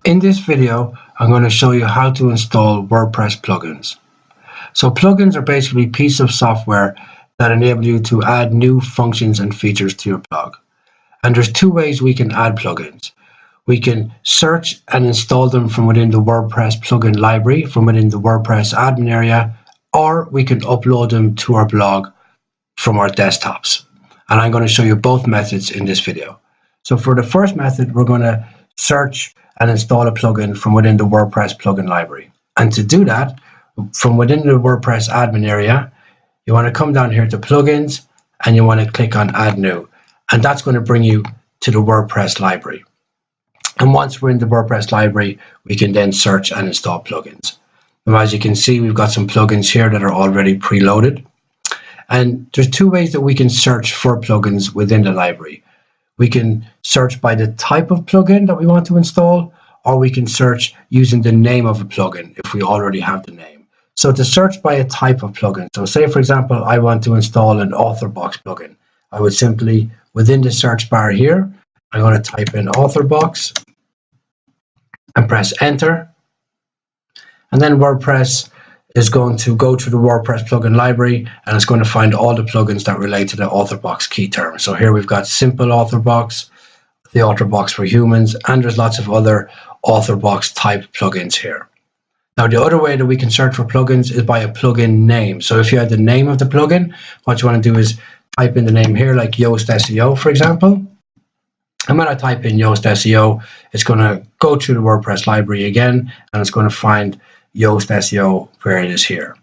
In this video, I'm going to show you how to install WordPress plugins. So plugins are basically pieces of software that enable you to add new functions and features to your blog. And there's two ways we can add plugins. We can search and install them from within the WordPress plugin library, from within the WordPress admin area, or we can upload them to our blog from our desktops. And I'm going to show you both methods in this video. So for the first method, we're going to search and install a plugin from within the WordPress plugin library. And to do that, from within the WordPress admin area, you want to come down here to plugins and you want to click on add new. And that's going to bring you to the WordPress library. And once we're in the WordPress library, we can then search and install plugins. Now, as you can see, we've got some plugins here that are already preloaded. And there's two ways that we can search for plugins within the library. We can search by the type of plugin that we want to install, or we can search using the name of a plugin if we already have the name. So to search by a type of plugin, so say for example, I want to install an AuthorBox plugin. I would simply, within the search bar here, I'm going to type in AuthorBox and press enter. And then WordPress is going to go to the WordPress plugin library and it's going to find all the plugins that relate to the AuthorBox key term. So here we've got simple AuthorBox, the AuthorBox for humans, and there's lots of other AuthorBox type plugins here. Now the other way that we can search for plugins is by a plugin name. So if you have the name of the plugin, what you want to do is type in the name here, like Yoast SEO, for example. And when I type in Yoast SEO, it's going to go to the WordPress library again, and it's going to find Yoast SEO where it is here.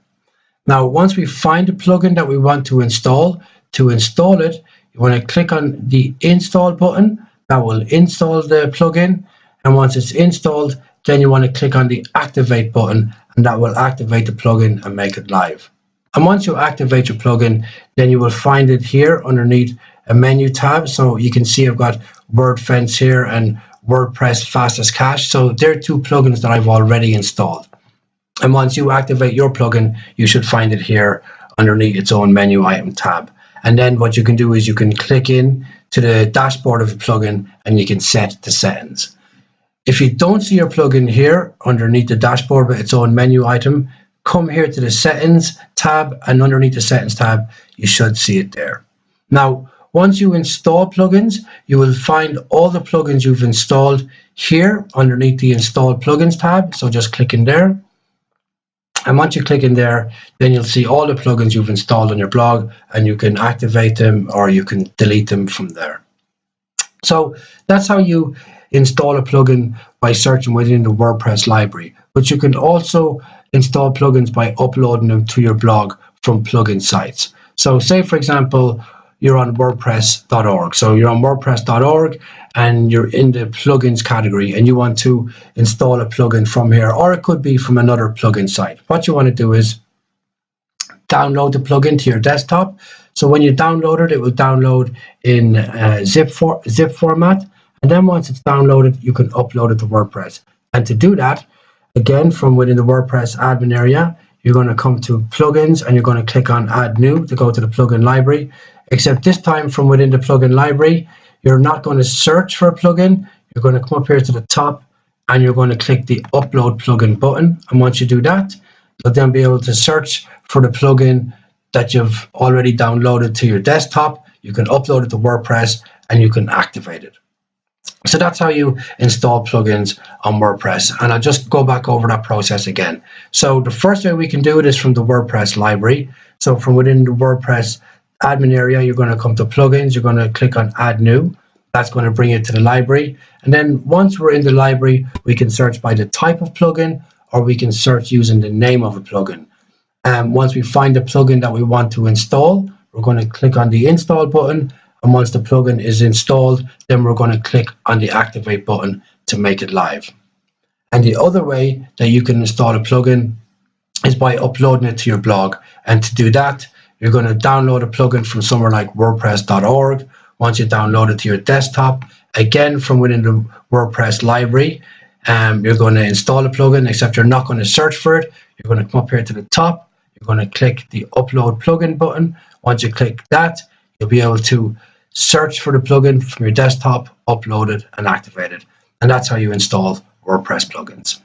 Now, once we find the plugin that we want to install it, you want to click on the install button. That will install the plugin. And once it's installed, then you want to click on the activate button, and that will activate the plugin and make it live. And once you activate your plugin, then you will find it here underneath a menu tab. So you can see I've got WordFence here and WordPress Fastest Cache. So they're two plugins that I've already installed. And once you activate your plugin, you should find it here underneath its own menu item tab. And then what you can do is you can click in to the dashboard of the plugin and you can set the settings. If you don't see your plugin here underneath the dashboard with its own menu item, come here to the settings tab, and underneath the settings tab, you should see it there. Now, once you install plugins, you will find all the plugins you've installed here underneath the install plugins tab. So just click in there. And once you click in there, then you'll see all the plugins you've installed on your blog, and you can activate them or you can delete them from there. So that's how you install a plugin, by searching within the WordPress library. But you can also install plugins by uploading them to your blog from plugin sites. So say for example, you're on wordpress.org. So you're on wordpress.org and you're in the plugins category and you want to install a plugin from here, or it could be from another plugin site. What you want to do is download the plugin to your desktop. So when you download it, it will download in zip format. And then once it's downloaded, you can upload it to WordPress. And to do that, again, from within the WordPress admin area, you're going to come to plugins and you're going to click on add new to go to the plugin library. Except this time from within the plugin library, you're not going to search for a plugin. You're going to come up here to the top and you're going to click the upload plugin button. And once you do that, you'll then be able to search for the plugin that you've already downloaded to your desktop. You can upload it to WordPress and you can activate it. So that's how you install plugins on WordPress. And I'll just go back over that process again. So the first way we can do it is from the WordPress library. So from within the WordPress admin area, you're going to come to plugins. You're going to click on add new. That's going to bring you to the library. And then once we're in the library, we can search by the type of plugin, or we can search using the name of a plugin. And once we find the plugin that we want to install, we're going to click on the install button. And once the plugin is installed, then we're going to click on the activate button to make it live. And the other way that you can install a plugin is by uploading it to your blog. And to do that, you're going to download a plugin from somewhere like wordpress.org. Once you download it to your desktop, again from within the WordPress library, you're going to install a plugin, except you're not going to search for it. You're going to come up here to the top. You're going to click the upload plugin button. Once you click that, you'll be able to search for the plugin from your desktop, upload it and activate it. And that's how you install WordPress plugins.